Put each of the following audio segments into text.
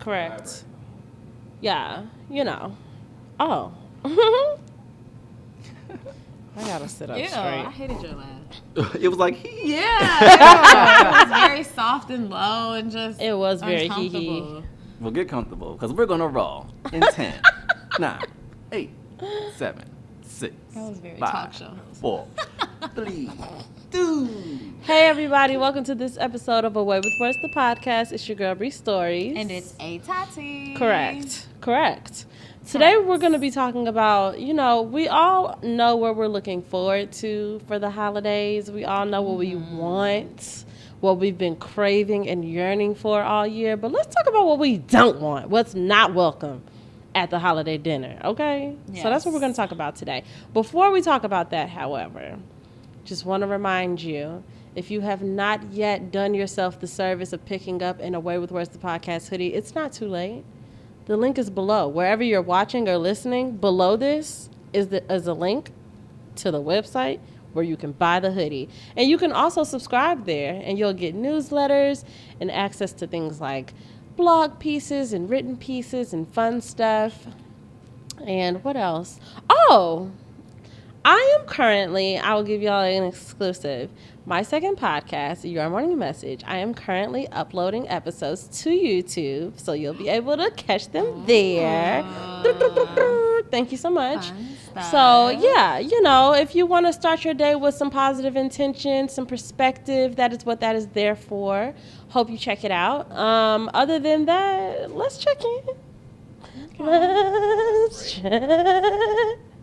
Correct. Yeah, you know. Oh. I gotta sit up Ew, straight. I hated your laugh. It was like, Yeah, it was very soft and low and just It was very uncomfortable. well, get comfortable, because we're going to roll in 10, 9, 8, 7, 6, That was very 5, talk show. 4, 3, 2. Hey everybody, welcome to this episode of Away with Words, the podcast. It's your girl Bree Stories. And it's a Tati. Correct. Today we're going to be talking about, we all know what we're looking forward to for the holidays. We all know what we want, what we've been craving and yearning for all year. But let's talk about what we don't want, what's not welcome at the holiday dinner, okay? Yes. So that's what we're going to talk about today. Before we talk about that, however, just want to remind you, if you have not yet done yourself the service of picking up an Away with Words, the podcast hoodie, it's not too late. The link is below. Wherever you're watching or listening, below this is a link to the website where you can buy the hoodie. And you can also subscribe there, and you'll get newsletters and access to things like blog pieces and written pieces and fun stuff. And what else? Oh, I will give y'all an exclusive. My second podcast, Your Morning Message, I am currently uploading episodes to YouTube, so you'll be able to catch them there. Thank you so much. So, yeah, if you want to start your day with some positive intention, some perspective, that is what that is there for. Hope you check it out. Other than that, let's check in. Okay. Let's check.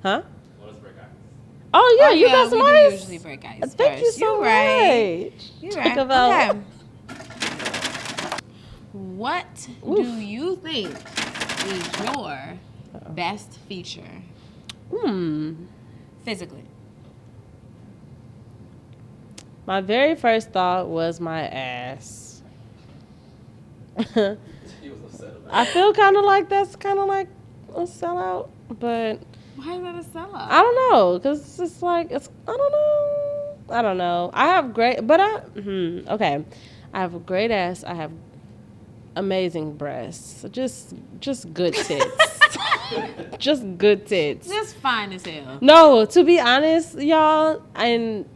Huh? Oh, yeah, you got some we ice. Do usually break ice Thank you so much. You're right. Okay. What do you think is your best feature? Physically. My very first thought was my ass. I feel kind of like that's kind of like a sellout, but... Why is that a sellout? I don't know, because it's like, I don't know. I have great, but okay. I have a great ass. I have amazing breasts. Just good tits. Just good tits. Just fine as hell. No, to be honest, y'all, I'm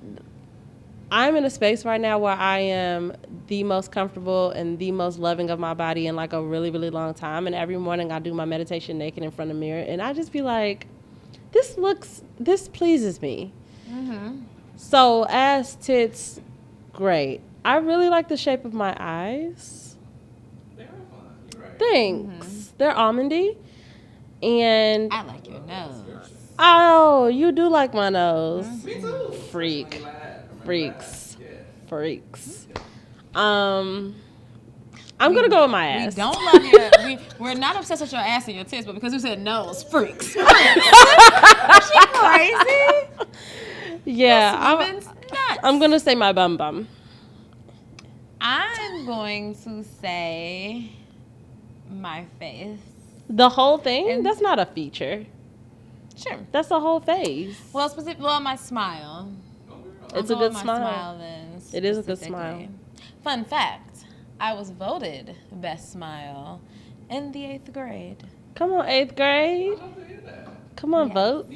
in a space right now where I am the most comfortable and the most loving of my body in like a really, really long time. And every morning I do my meditation naked in front of the mirror, and I just be like, this pleases me. Mm-hmm. So ass, tits, great. I really like the shape of my eyes. They are fun. You're right. Thanks. Mm-hmm. They're almondy. And I like your nose. Oh, you do like my nose. Mm-hmm. Me too. Freaks. I'm gonna go with my ass. We don't love your. We're not obsessed with your ass and your tits, but because you said nose, freaks. Is she crazy? Yeah, I'm gonna say my bum bum. I'm going to say my face. The whole thing? That's not a feature. Sure. That's the whole face. Well, my smile. It's a good smile. Smile then, it is a good smile. Fun fact. I was voted best smile in the 8th grade. Come on, 8th grade. Come on, votes.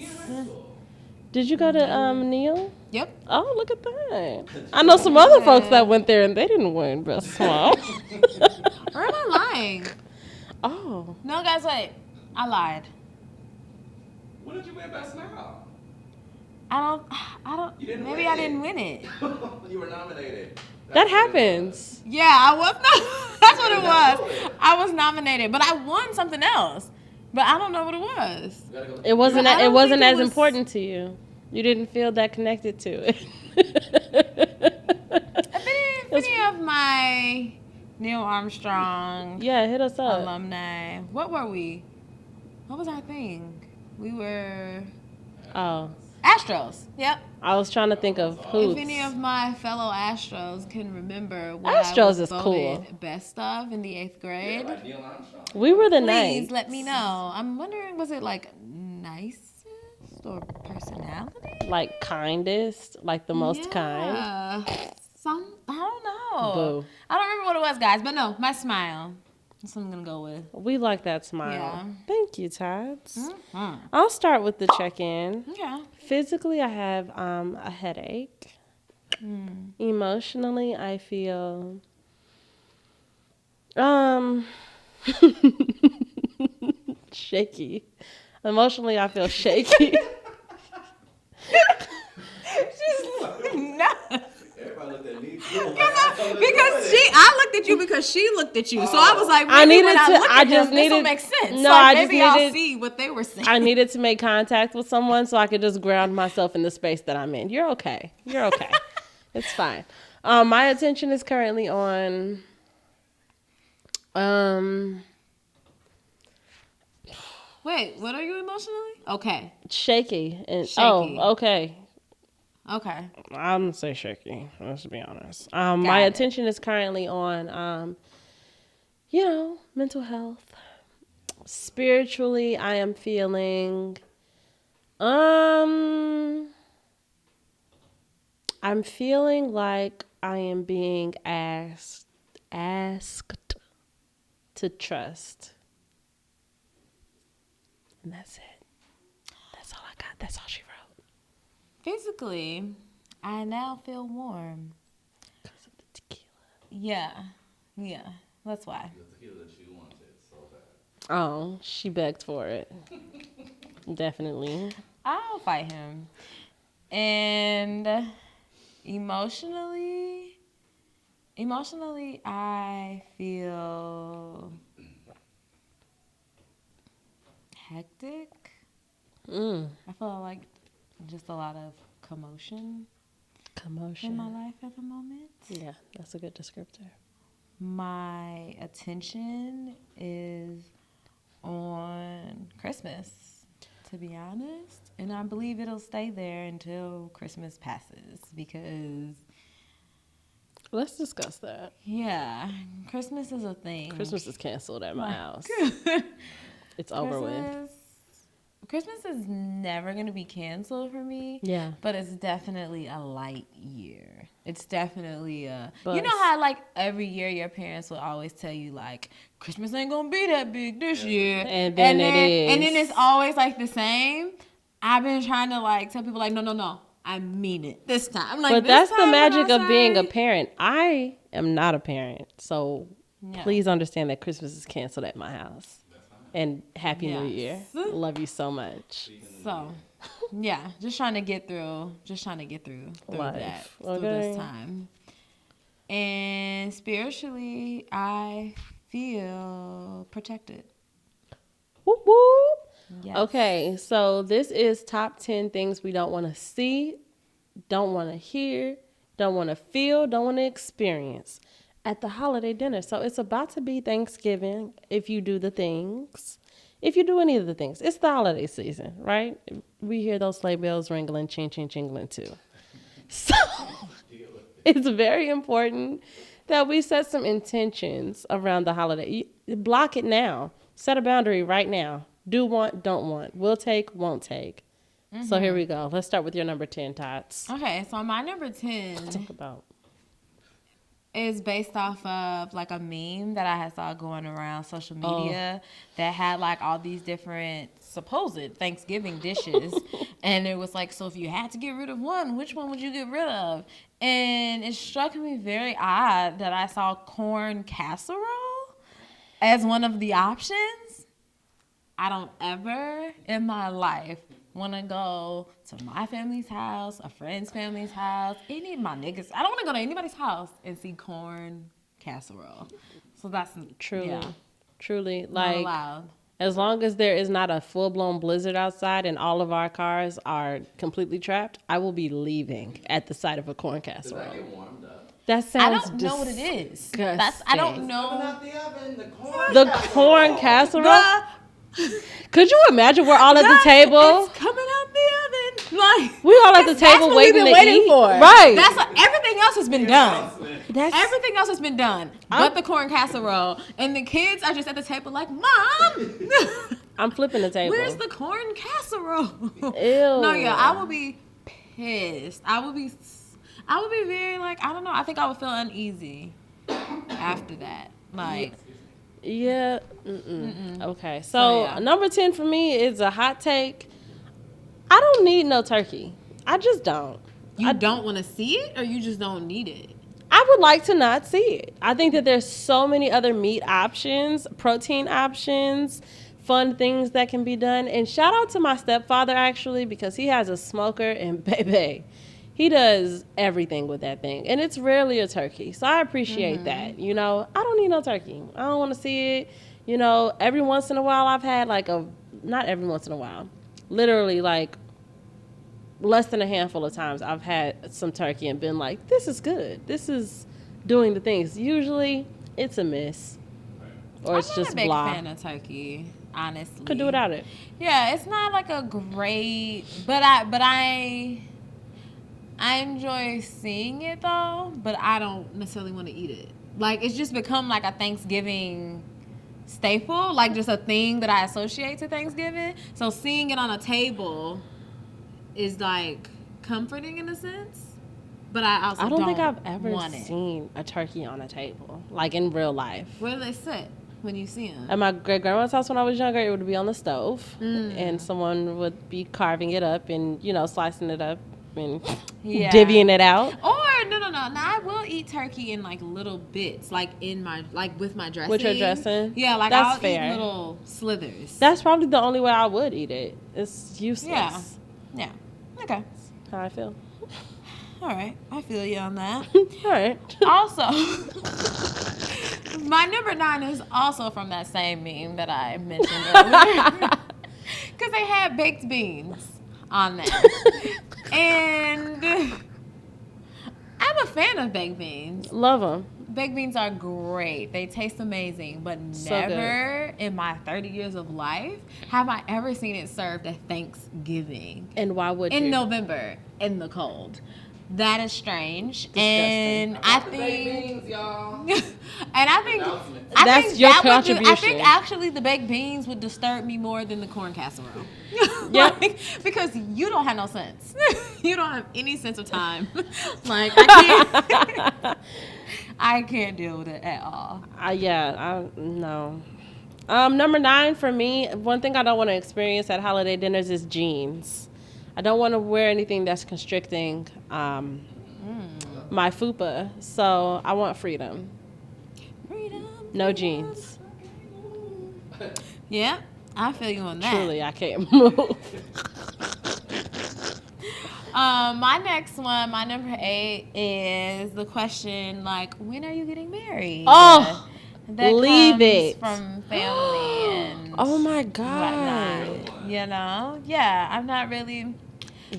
Did you go to Neil? Yep. Oh, look at that. I know some other folks that went there and they didn't win best smile. Or am I lying? Oh. No, guys, wait. I lied. What did you win best smile? I don't. Maybe I didn't win it. You were nominated. That happens. Yeah, I was not. That's what it was. I was nominated, but I won something else. But I don't know what it was. It wasn't. It wasn't as important to you. You didn't feel that connected to it. If any of my Neil Armstrong, hit us up. Alumni. What were we? What was our thing? We were Astros. Yep. I was trying to think of who. If any of my fellow Astros can remember what Astros I was is voted cool. Best of in the 8th grade, We were the please ninth. let me know. I'm wondering, was it like nicest or personality? Like kindest, like the most kind. I don't know. Boo. I don't remember what it was, guys, but no, my smile. That's what I'm gonna go with. We like that smile. Yeah. Thank you, Tots. Mm-hmm. I'll start with the check-in. Okay. Physically, I have a headache. Emotionally, I feel shaky. Emotionally, I feel shaky. No. Everybody looked at me. Because I looked at you because she looked at you. So I was like, maybe I needed when I to- look I at just them, this needed- will make sense. No, Like, I just maybe I'll needed- see what they were saying. I needed to make contact with someone so I could just ground myself in the space that I'm in. You're okay. You're okay. It's fine. My attention is currently on Wait, what are you emotionally? Okay. shaky. And Shaky. Oh, okay. Okay. I'm gonna say shaky. Let's be honest. My it. attention is currently on, mental health. Spiritually, I am feeling, I'm feeling like I am being asked to trust, and that's it. That's all I got. That's all she wrote. Physically, I now feel warm. Because of the tequila. Yeah. That's why. The tequila that she wanted so bad. Oh, she begged for it. Definitely. I'll fight him. And emotionally, I feel hectic. I feel like just a lot of commotion in my life at the moment. Yeah, that's a good descriptor. My attention is on Christmas, to be honest. And I believe it'll stay there until Christmas passes because, Let's discuss that. yeah, Christmas is a thing. Christmas is canceled at my house. It's over with. Christmas is never going to be canceled for me. Yeah. But it's definitely a light year. It's definitely a... But- You know how, like, every year your parents will always tell you, like, Christmas ain't going to be that big this year. And then it is. And then it's always, like, the same. I've been trying to, like, tell people, like, no. I mean it this time. I'm like, But this that's the time when magic I of being a say- parent. I am not a parent. So Yeah. please understand that Christmas is canceled at my house. And Happy New Year. Yes. Love you so much. So, yeah, just trying to get through Life. that, through Okay. this time. And spiritually, I feel protected. Whoop, whoop. Yes. Okay, so this is top 10 things we don't want to see, don't want to hear, don't want to feel, don't want to experience at the holiday dinner. So it's about to be Thanksgiving if you do the things. If you do any of the things, it's the holiday season, right? We hear those sleigh bells ringling, ching, ching, jingling too. So it's very important that we set some intentions around the holiday. Block it now. Set a boundary right now. Do want, don't want. Will take, won't take. So here we go. Let's start with your number 10, Tots. Okay, so my number 10 Talk about. is based off of like a meme that I had saw going around social media that had like all these different supposed Thanksgiving dishes. And it was like, so if you had to get rid of one, which one would you get rid of? And it struck me very odd that I saw corn casserole as one of the options. I don't ever in my life want to go to my family's house, a friend's family's house, any of my niggas. I don't want to go to anybody's house and see corn casserole. So that's Truly, not like, allowed. as long as there is not a full-blown blizzard outside and all of our cars are completely trapped, I will be leaving at the sight of a corn Does that casserole. get warmed up? That I sounds don't know what it is. disgusting. I don't Open know. out the oven, the corn. The corn casserole? Could you imagine we're all at the table? It's coming out the oven. Like We all at the that's table what we've waiting been to waiting eat. for. Right. That's what, everything else has been done. That's Everything else has been done, but the corn casserole. And the kids are just at the table like, Mom, I'm flipping the table. where's the corn casserole? Ew. No, yeah, I will be pissed. I would be very like, I don't know. I think I would feel uneasy after that. Like, Yeah. Okay. So yeah. number 10 for me is a hot take. I don't need no turkey. I just don't. You don't want to see it, or you just don't need it? I would like to not see it. I think that there's so many other meat options, protein options, fun things that can be done. And shout out to my stepfather, actually, because he has a smoker, and baby, he does everything with that thing. And it's rarely a turkey. So I appreciate that. You know, I don't need no turkey. I don't want to see it. You know, every once in a while I've had not every once in a while, literally like less than a handful of times I've had some turkey and been like, this is good. This is doing the things. Usually it's a miss. Or it's just blah. I'm not a big fan of turkey, honestly. Could do without it. Yeah, it's not like a great, but I enjoy seeing it though, but I don't necessarily want to eat it. Like, it's just become like a Thanksgiving staple, like just a thing that I associate to Thanksgiving. So seeing it on a table is like comforting in a sense, but I also don't think I've ever want it. seen a turkey on a table, like in real life. Where do they sit when you see them? At my great grandma's house when I was younger, it would be on the stove, and someone would be carving it up and, you know, slicing it up and divvying it out. Or no. Now I will eat turkey in like little bits, like in my with my dressing. With your dressing? Yeah, like That's I'll fair. eat little slithers. That's probably the only way I would eat it. It's useless. Yeah. Okay. That's how I feel. All right. I feel you on that. All right. Also, my number 9 is also from that same meme that I mentioned earlier. Because they had baked beans on there. And I'm a fan of baked beans. Love them. Baked beans are great. They taste amazing. But So never in my 30 years of life have I ever seen it served at Thanksgiving. And why would you? In November, in the cold. That is strange. Disgusting. And I think... Beans, y'all. and I think... That's your contribution. I think actually the baked beans would disturb me more than the corn casserole. Yep. Like, because you don't have no sense. You don't have any sense of time. Like, I can't... I can't deal with it at all. No. Number 9 for me, one thing I don't want to experience at holiday dinners is jeans. I don't want to wear anything that's constricting my fupa. So I want freedom. No jeans. Yeah, I feel you on that. Truly, I can't move. My next one, my number 8, is the question, like, when are you getting married? Oh, that leave comes it. From family and Oh my God. whatnot, you know? Yeah, I'm not really...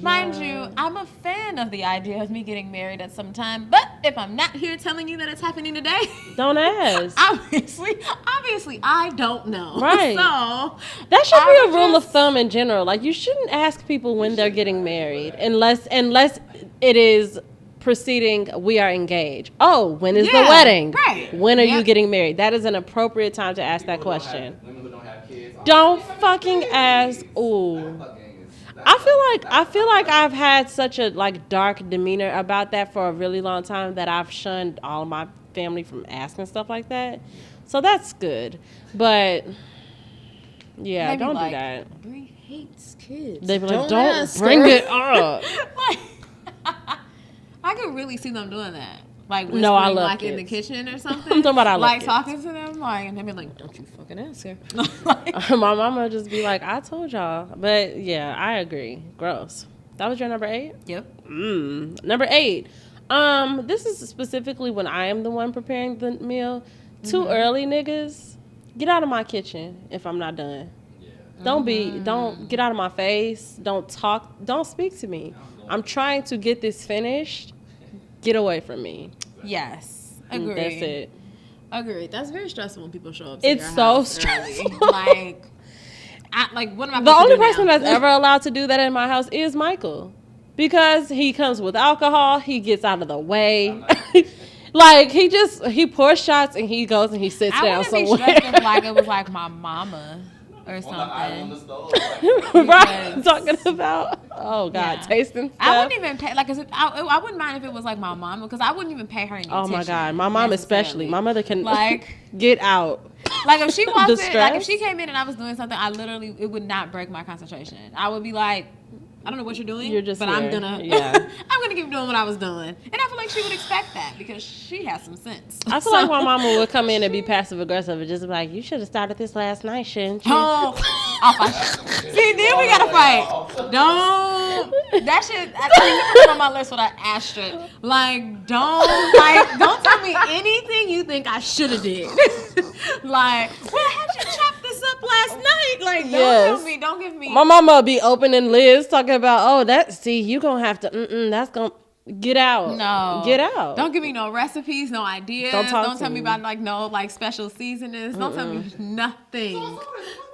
Mind you, I'm a fan of the idea of me getting married at some time, but if I'm not here telling you that it's happening today... Don't ask. Obviously, I don't know. Right. So... That should be a rule of thumb in general. Like, you shouldn't ask people when they're getting married unless it is preceding we are engaged. Oh, when is the wedding? Right. When are you getting married? That is an appropriate time to ask that question. Women who don't have kids. Don't fucking ask. Ooh. I feel like I've had such a dark demeanor about that for a really long time that I've shunned all of my family from asking stuff like that. So that's good. But yeah, They be don't like, do that. Brie hates kids. They be like, Don't don't ask bring her." it up. Like, I could really see them doing that. Like, whispering, No, I love like, in the kids. kitchen or something. I'm talking about I love like, kids. talking to them, like, and they be like, don't you fucking ask her. My mama would just be like, I told y'all. But yeah, I agree. Gross. That was your number 8? Yep. Number 8. This is specifically when I am the one preparing the meal. Too early, niggas. Get out of my kitchen if I'm not done. Yeah. Don't get out of my face. Don't talk. Don't speak to me. I'm trying to get this finished. Get away from me. Yes. And Agree. that's it. Agreed. That's very stressful when people show up to It's your so house stressful. early. What am I The supposed to only do person now? that's ever allowed to do that in my house is Michael. Because he comes with alcohol, he gets out of the way. Like, he pours shots and he goes and he sits I down wouldn't be somewhere. stressed if, like, it was like my mama or On the eye on the something. stove. Right? Because- Talking about, oh God, Yeah. tasting stuff. I wouldn't even pay, like, I wouldn't mind if it was like my mama, because I wouldn't even pay her any Oh my attention, God, my mom especially. necessarily. My mother can Like, get out. Like if she wasn't, like stress? if she came in and I was doing something, it would not break my concentration. I would be like, I don't know what you're doing, You're just but here. I'm gonna, Yeah. I'm gonna keep doing what I was doing, and I feel like she would expect that because she has some sense. I feel like my mama would come in and be passive aggressive and just be like, "You should have started this last night, shouldn't you?" Oh, see, then we gotta fight. Don't that shit. I think you put it on my list with an asterisk. Like, don't tell me anything you think I should have did. Like, well, how'd you chop this up last night? Like, don't Yes. tell me. Don't give me. My mama be opening lids talking about, you gonna have to, that's gonna get out. No. Get out. Don't give me no recipes, no ideas. Don't talk to tell me me. about no special seasonings. Don't tell me nothing.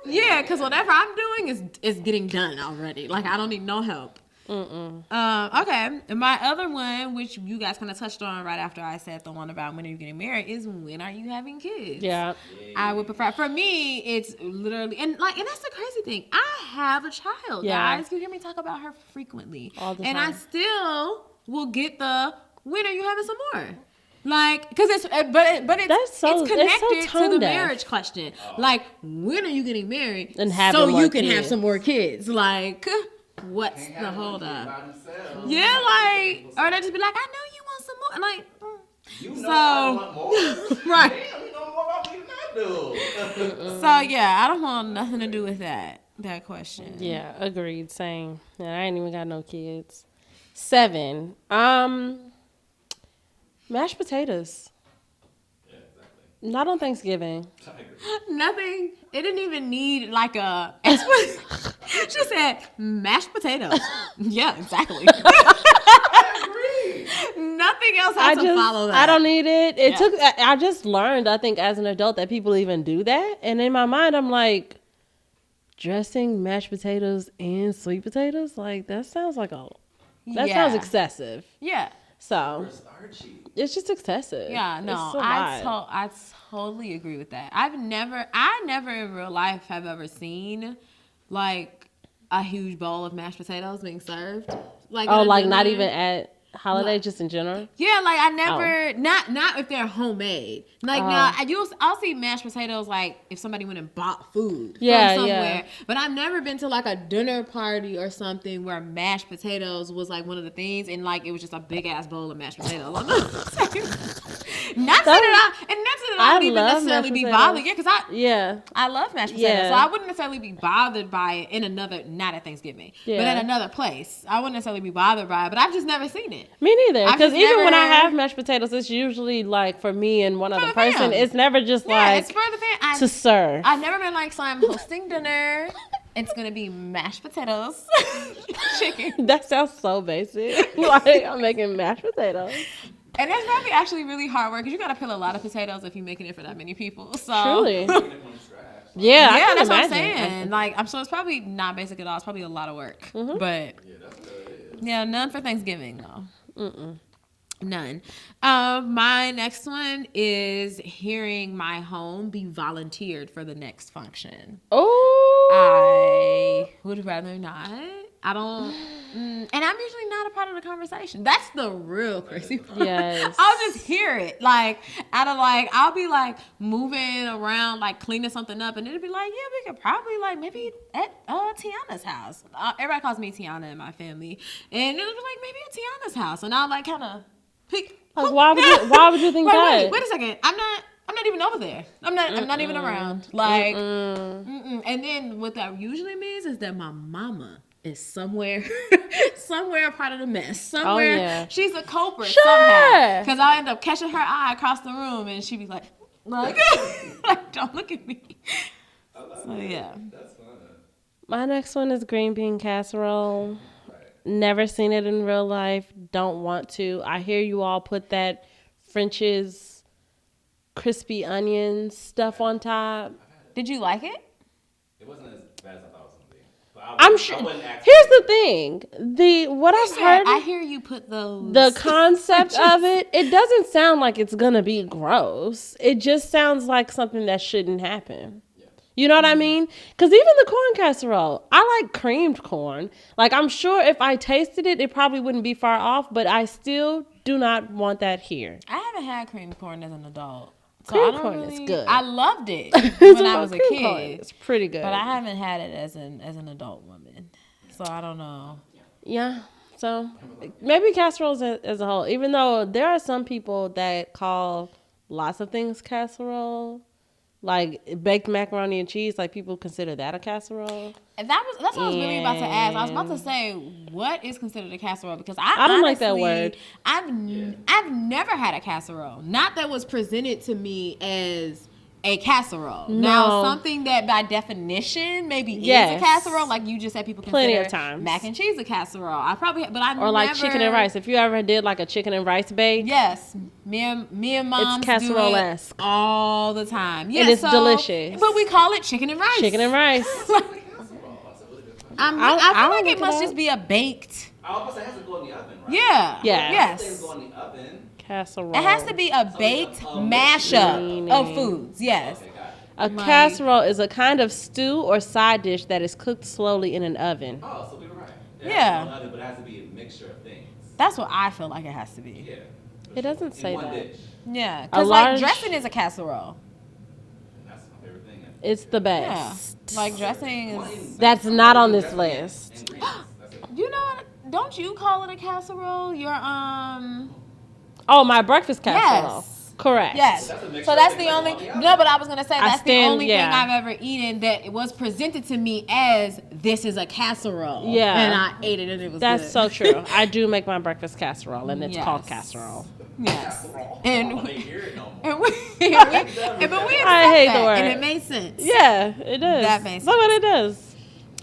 Yeah, because whatever I'm doing is getting done already. Like I don't need no help. Okay. And my other one, which you guys kind of touched on right after I said the one about when are you getting married, is when are you having kids? Yeah. I would prefer. For me, it's literally and that's the crazy thing. I have a child, Yeah. guys. You hear me talk about her frequently, All the and time. I still will get the when are you having some more? Like, because it's but That's so- it's connected it's so to the tone deaf. marriage question. Like, when are you getting married? And having so more you can have kids. some more kids. Like, what's the hold up? Yeah, like, or they just be like, I know you want some more. Like, You know So- I want more. right. Damn, you know more about me than I do. So yeah, I don't want nothing to do with that question. Yeah, agreed. Same. And I ain't even got no kids. 7. Mashed potatoes. Yeah, exactly. Not on Thanksgiving. I agree. Nothing. It didn't even need like a. She said mashed potatoes. Yeah, exactly. I agree. Nothing else has to follow that. I don't need it. Yeah. I just learned, I think, as an adult that people even do that. And in my mind, I'm like, dressing mashed potatoes and sweet potatoes? Like, that sounds sounds excessive. Yeah. So, Starchy. it's just excessive. Yeah, no, It's a lot. I totally agree with that. I never in real life have ever seen like a huge bowl of mashed potatoes being served. Like Oh, at a like not dinner. even at holiday, just in general? Yeah, like I never not if they're homemade. Like now I'll see mashed potatoes like if somebody went and bought food Yeah, from somewhere. yeah. But I've never been to like a dinner party or something where mashed potatoes was like one of the things and like it was just a big ass bowl of mashed potatoes. Not that I would even love necessarily mashed be potatoes. bothered. Yeah, because Yeah. I love mashed potatoes, Yeah. so I wouldn't necessarily be bothered by it in another, not at Thanksgiving, but Yeah. at another place. I wouldn't necessarily be bothered by it, but I've just never seen it. Me neither. I've Because just even when I never- have mashed potatoes, it's usually like for me and one other the person. fam. It's never just Yeah, like it's for the fan. to serve. I've never been like, so I'm hosting dinner. It's gonna be mashed potatoes, chicken, That sounds so basic. Like, I'm making mashed potatoes. and that's probably actually really hard work because you gotta peel a lot of potatoes if you're making it for that many people. So Truly. From scratch. Yeah, I yeah, can that's what I'm imagine. saying. Like, I'm sure it's probably not basic at all. It's probably a lot of work, Mm-hmm. but Yeah, that's what it is. yeah, none for Thanksgiving though. None. My next one is hearing my home be volunteered for the next function. Oh. I would rather not. I don't, and I'm usually not a part of the conversation. That's the real crazy part. Yes. I'll just hear it, like out of like I'll be like moving around, like cleaning something up, and it'll be like, yeah, we could probably like maybe at Tiana's house. Everybody calls me Tiana in my family, and it'll be like maybe at Tiana's house, and I'll like kind of pick. Like, why would you think that? Wait a second. I'm not even over there. I'm not even around. Like, and then what that usually means is that my mama is somewhere a part of the mess. Somewhere yeah. she's a culprit Sure. somehow. Because I'll end up catching her eye across the room, and she be like, like don't look at me. So yeah. That's fun. My next one is green bean casserole. Never seen it in real life. Don't want to. I hear you all put that French's crispy onions stuff on top. Did you like it? It wasn't as bad as I thought it was gonna be. But I'm sure. I wouldn't ask Here's the thing. What I've heard, I hear you put those. the concept of it doesn't sound like it's gonna be gross. It just sounds like something that shouldn't happen. You know what I mean? Because even the corn casserole, I like creamed corn. Like, I'm sure if I tasted it, it probably wouldn't be far off, but I still do not want that here. I haven't had cream corn as an adult. So Cream I don't corn really, is good. I loved it when I was a Cream corn kid, is pretty good. but I haven't had it as an adult woman. So I don't know. Yeah. So maybe casseroles as a whole, even though there are some people that call lots of things casserole, like baked macaroni and cheese, like people consider that a casserole. And that's what I was really about to ask. I was about to say, what is considered a casserole? Because I don't like that honestly, word. I've never had a casserole. Not that was presented to me as a casserole. No. Now, something that by definition maybe is Yes. a casserole, like you just said, people consider Plenty of times. mac and cheese a casserole. I probably, but I've Or like never, chicken and rice. If you ever did like a chicken and rice bake, Yes, me and moms It's casserole-esque. do it all the time. Yeah, And it's delicious. But we call it chicken and rice. chicken and rice. I feel like look it must it just up. be a baked. I was about to say it has to go in the oven, right? Yeah. Yeah. Things Yes. go in the oven. Casserole. It has to be a baked mashup of foods. Yes. Okay, got it. A Like- casserole is a kind of stew or side dish that is cooked slowly in an oven. Oh, so we were right. Yeah. It has to go in the oven, but it has to be a mixture of things. That's what I feel like it has to be. Yeah. It doesn't say in one that. dish. Yeah. A Because large- like dressing is a casserole. That's my favorite thing. It's the Yeah. best. Like dressing is. That's not on this list. Ingredients. That's it. You know what? Don't you call it a casserole? Your Oh, my breakfast casserole. Yes. Correct. Yes. That's a mixture So of that's things the like only. all the oven. No, but I was gonna say that's the stand- only yeah. thing I've ever eaten that it was presented to me as this is a casserole. Yeah. And I ate it and it was That's good. so true. I do make my breakfast casserole, and it's Yes. called casserole. Yes. I And don't hear it no more. and we, but we accept I hate the that, word. and it made sense. Yeah, it does. That makes Look what it does.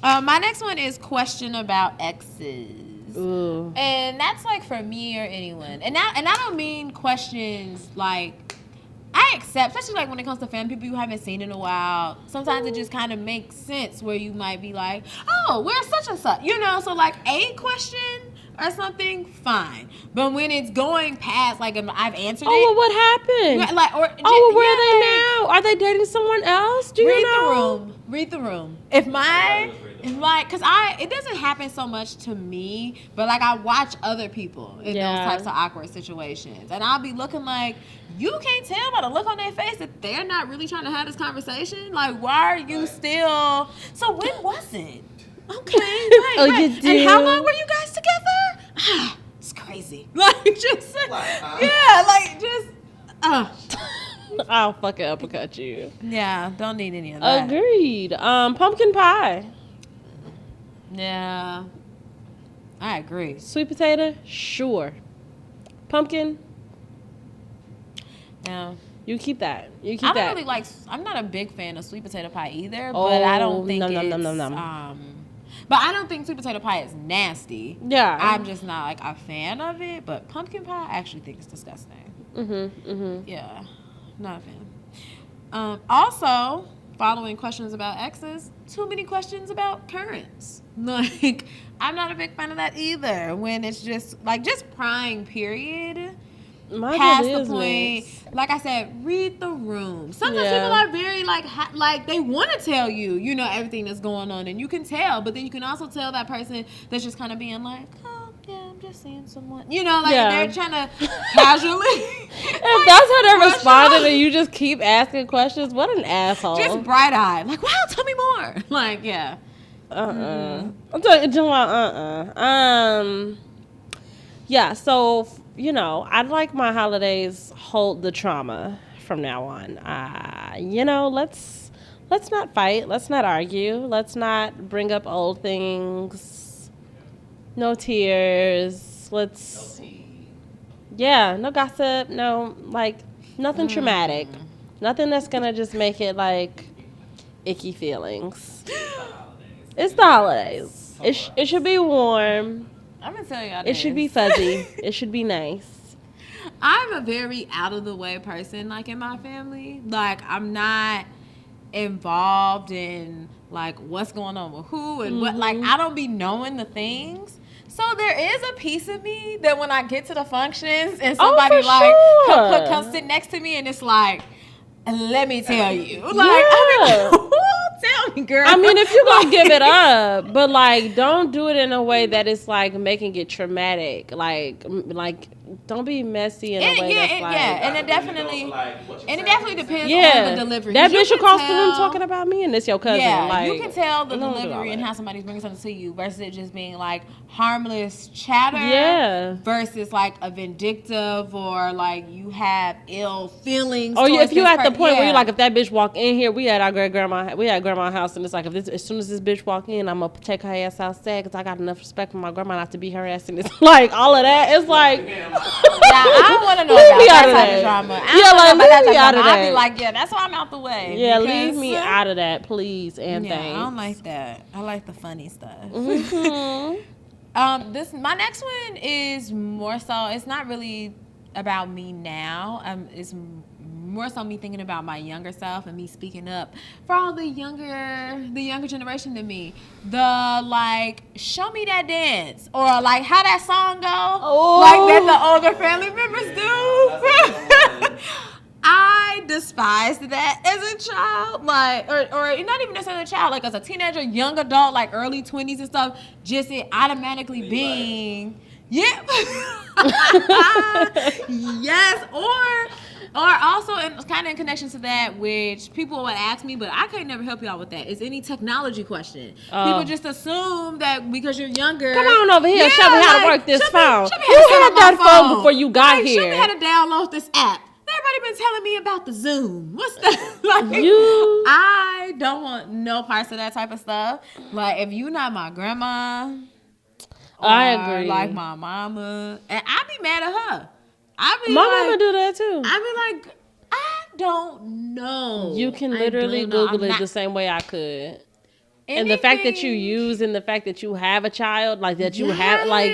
My next one is question about exes. Ooh. And that's like for me or anyone. And I don't mean questions like I accept, especially like when it comes to family people you haven't seen in a while. Sometimes it just kind of makes sense where you might be like, oh, where's such and such? You know, so like a question or something, fine. But when it's going past, like I've answered Oh, well, it. what happened? Like, or, Oh, well, where yeah, are they now? Are they dating someone else? Do you Read know? the room. Read the room. Cause it doesn't happen so much to me, but like I watch other people in Yeah. those types of awkward situations, and I'll be looking like, you can't tell by the look on their face that they're not really trying to have this conversation. Like, why are you still? So when was it? Okay, right, Oh, right. you do? And how long were you guys together? Ah, it's crazy. Like just, Like, yeah, like just. I'll fucking uppercut you. Yeah, don't need any of that. Agreed. Pumpkin pie. Yeah, I agree. Sweet potato? Sure. Pumpkin? Yeah. You keep that. You keep I don't that. really like. I'm not a big fan of sweet potato pie either, but I don't think nom, nom, it's. nom, nom, nom. But I don't think sweet potato pie is nasty. Yeah. I'm just not like a fan of it. But pumpkin pie, I actually think it's disgusting. Yeah, not a fan. Also, following questions about exes, too many questions about currents. Like, I'm not a big fan of that either. When it's just prying, period. My Past good the is point, mixed. like I said, read the room. Sometimes Yeah. people are very like they want to tell you, you know, everything that's going on, and you can tell. But then you can also tell that person that's just kind of being like, oh yeah, I'm just seeing someone, you know, like Yeah. they're trying to casually. If that's how they're brush responding off. and you just keep asking questions, what an asshole. Just bright eyed, like, wow, tell me more. Like, yeah. I'm talking about yeah, so you know, I'd like my holidays hold the trauma from now on. You know, let's not fight, let's not argue, let's not bring up old things. No tears. Let's yeah, no gossip, no like nothing traumatic. Nothing that's gonna just make it like icky feelings. It's the holidays. It should be warm. I'm gonna tell y'all. It should be fuzzy. It should be nice. I'm a very out of the way person, like in my family. Like I'm not involved in like what's going on with who and what. Like I don't be knowing the things. So there is a piece of me that when I get to the functions and somebody for like sure. come sit next to me and it's like, let me tell you, like Yeah. I'm like, tell me, girl. I mean, if you're gonna give it up, but like, don't do it in a way that it's like making it traumatic. Like don't be messy in a way that's like. And it definitely, depends Yeah, on the delivery. that 'Cause you bitch can across the room tell- talking about me and this your cousin. Yeah, like, you can tell the don't do all delivery and that. how somebody's bringing something to you versus it just being like harmless chatter. Yeah. Versus like a vindictive or like you have ill feelings. Or towards if you this at the point where you're yeah. like, if that bitch walk in here, we at our grandma's house, and it's like, as soon as this bitch walk in, I'm gonna take her ass outside because I got enough respect for my grandma not to be harassing this. Like all of that, it's like, yeah, I don't want to know about that type of drama. Leave me out of that. I'll be like, yeah, that's why I'm out the way. Yeah, leave me out of that, please, and thanks. I don't like that. I like the funny stuff. Mm-hmm. My next one is more so. It's not really about me now. It's more so me thinking about my younger self and me speaking up for all the younger generation than me. The like, show me that dance, or like how that song go, like that the older family members do. I despised that as a child, like, or not even necessarily a child, like as a teenager, young adult, like early 20s and stuff, just it automatically being, yeah. Yes, or also kind of in connection to that, which people would ask me, but I can't never help y'all with that, is any technology question. People just assume that because you're younger. Come on over here, show me how to work this phone. You had that phone before you got here. Show me how to download this app. Everybody been telling me about the Zoom. What's that? Like, I don't want no parts of that type of stuff. Like, if you not my grandma, I agree. Like my mama, and I be mad at her. My mama do that too. I be like, I don't know. You can literally Google it the same way I could. And the fact that you use and the fact that you have a child, like that you have, like,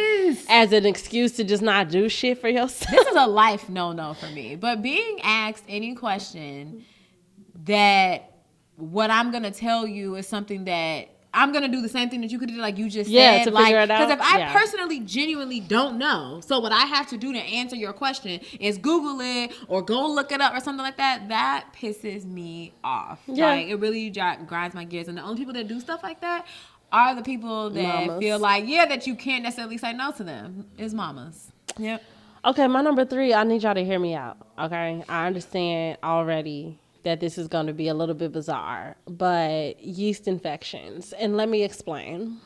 as an excuse to just not do shit for yourself. This is a life no for me. But being asked any question that what I'm going to tell you is something that I'm going to do the same thing that you could do, like you just said. To figure it out. Because if I personally, genuinely don't know, so what I have to do to answer your question is Google it or go look it up or something like that, that pisses me off. Yeah. Like, it really grinds my gears. And the only people that do stuff like that are the people that feel like, that you can't necessarily say no to them. Is mamas. Yep. Okay, my number 3, I need y'all to hear me out, okay? I understand already that this is going to be a little bit bizarre, but yeast infections. And let me explain.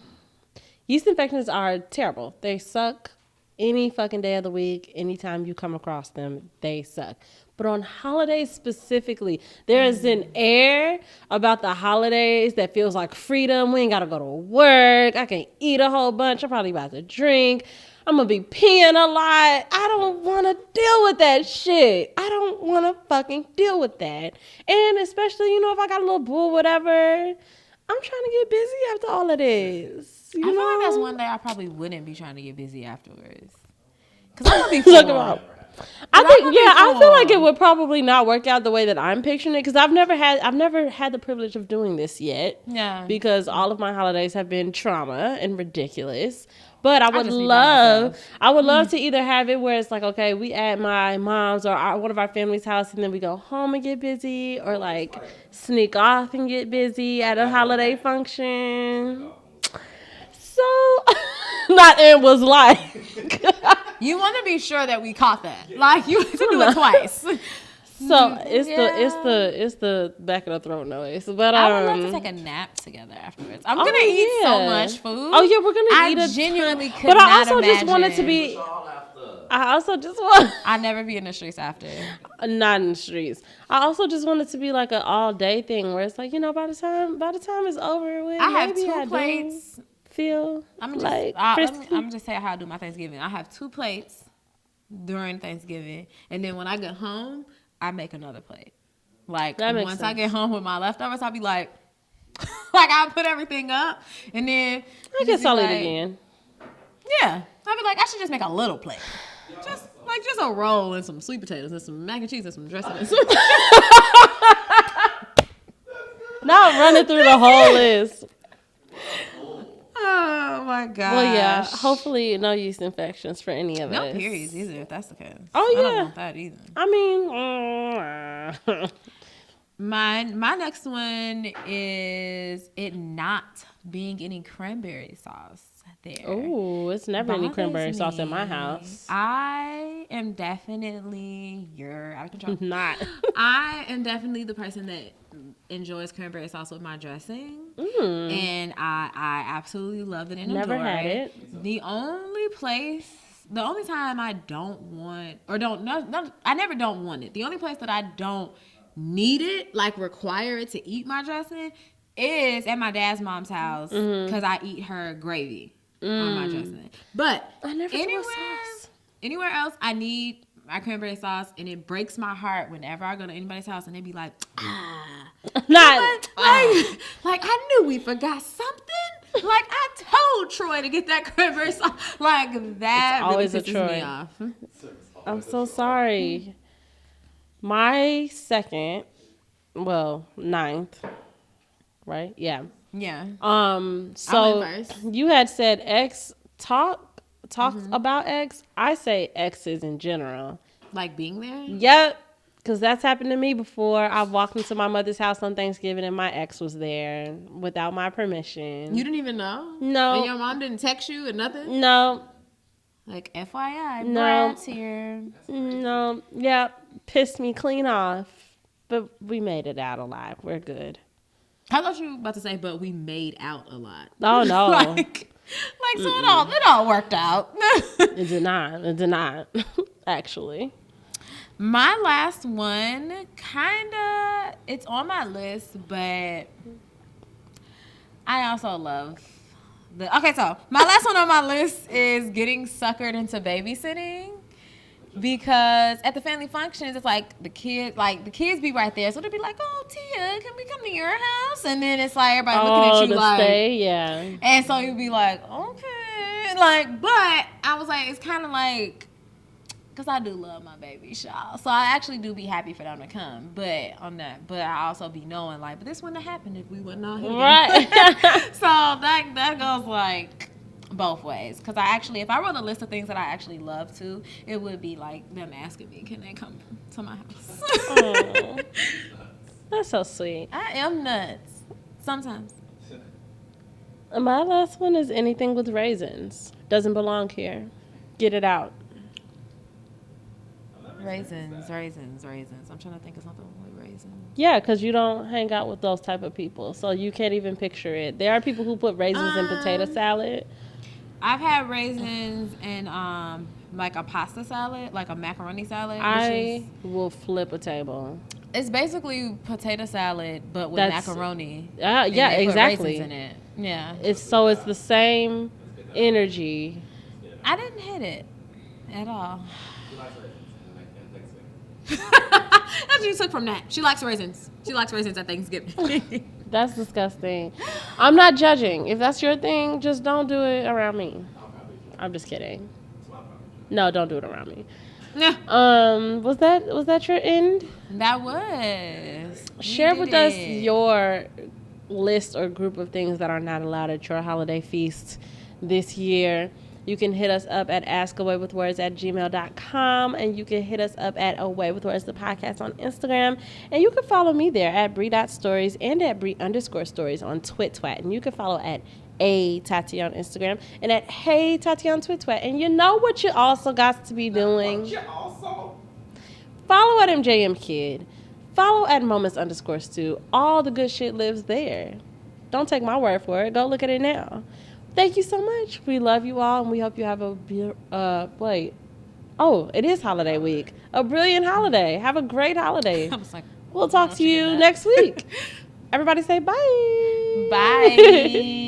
Yeast infections are terrible. They suck any fucking day of the week. Anytime you come across them, they suck. But on holidays specifically, there is an air about the holidays that feels like freedom. We ain't got to go to work. I can eat a whole bunch. I'm probably about to drink. I'm going to be peeing a lot. I don't want to deal with that shit. I don't want to fucking deal with that. And especially, if I got a little boo, whatever, I'm trying to get busy after all of this. I feel like that's one day I probably wouldn't be trying to get busy afterwards. Because I'm going to be full. I feel like it would probably not work out the way that I'm picturing it, because I've never had the privilege of doing this yet. Yeah. Because all of my holidays have been trauma and ridiculous. But I would love to either have it where it's like, okay, we at my mom's or one of our family's house, and then we go home and get busy, or like sneak off and get busy at a holiday function. So, not and was like. You want to be sure that we caught that. Like, you have to do it twice. So it's the back of the throat noise. But I would love to take a nap together afterwards. I'm gonna eat so much food. Oh yeah, we're gonna eat. I genuinely could but not I also imagine. just wanted to be. I also just want. I'd never be in the streets after. Not in the streets. I also just want it to be like an all day thing where it's like, by the time it's over with, I have 2 plates. I'm just saying how I do my Thanksgiving. I have 2 plates during Thanksgiving, and then when I get home, I make another plate. Like, once I get home with my leftovers, I'll be like, I'll put everything up, and then I guess I'll eat again. Yeah, I'll be like, I should just make a little plate, just a roll and some sweet potatoes and some mac and cheese and some dressing. And some Not running through the whole list. Oh my gosh. Well, yeah. Hopefully, no yeast infections for any of us. No periods either, if that's the case. Oh yeah. I don't want that either. I mean, my next one is it not being any cranberry sauce. there. Oh, it's never any cranberry Bothers sauce in my me. house. I am definitely you're out of control. Not. I am definitely the person that enjoys cranberry sauce with my dressing, and I absolutely love it and Never enjoy had it. it. The only time I don't want or don't no, I never don't want it. The only place that I don't need it, like require it to eat my dressing, is at my dad's mom's house because I eat her gravy on my dressing. But I never do a anywhere, sauce. anywhere else, I need my cranberry sauce, and it breaks my heart whenever I go to anybody's house and they be like, Not. like I knew we forgot something. Like I told Troy to get that cranberry sauce. Like that It's always really a pisses Troy. me off. I'm so sorry. My second, well, ninth, right? Yeah. Yeah. So I went first. you had said X talk about X. I say X's in general. Like being there. Yep. Because that's happened to me before. I walked into my mother's house on Thanksgiving and my ex was there without my permission. You didn't even know? No. And your mom didn't text you or nothing? No. Like, FYI, No. Brad's here. No. Yep. Pissed me clean off. But we made it out alive. We're good. I thought you were about to say, but we made out a lot. Oh, no. like so it all worked out. It did not. It did not. Actually. My last one, kinda, it's on my list, but I also love okay, so my last one on my list is getting suckered into babysitting. Because at the family functions, it's like the kids be right there. So they'll be like, oh, Tia, can we come to your house? And then it's like everybody looking at you like, stay, yeah. and so you'd be like, okay. Like, but I was like, it's kind of like, because I do love my baby shower. So I actually do be happy for them to come. But I also be knowing, like, but this wouldn't have happened if we wasn't out here. Right. So that goes like both ways. Because if I wrote a list of things that I actually love to, it would be like them asking me, can they come to my house? Oh, that's so sweet. I am nuts. Sometimes. My last one is anything with raisins. Doesn't belong here. Get it out. Raisins. I'm trying to think of something with raisins. Yeah, because you don't hang out with those type of people. So you can't even picture it. There are people who put raisins in potato salad. I've had raisins in like a pasta salad, like a macaroni salad. I will flip a table. It's basically potato salad, but with macaroni. Yeah, And they put exactly. raisins in it. Yeah. It's the same energy. I didn't hit it at all. That's what you took from that. She likes raisins. She likes raisins at Thanksgiving. That's disgusting. I'm not judging. If that's your thing, just don't do it around me. I'm just kidding. No, don't do it around me. Yeah. Was that your end? That was. Share with us your list or group of things that are not allowed at your holiday feast this year. You can hit us up at askaway.with.words@gmail.com, and you can hit us up at Away with Words, the podcast on Instagram. And you can follow me there at Bree.stories and at Bree_stories on TwitTwat. And you can follow at Tati on Instagram and at Hey Tati on TwitTwat. And you know what you also got to be doing? Follow at MJM Kid. Follow at Moments_Stu. All the good shit lives there. Don't take my word for it. Go look at it now. Thank you so much. We love you all, and we hope you have it is holiday week. A brilliant holiday. Have a great holiday. I was like, We'll talk to you next week. Everybody say bye. bye.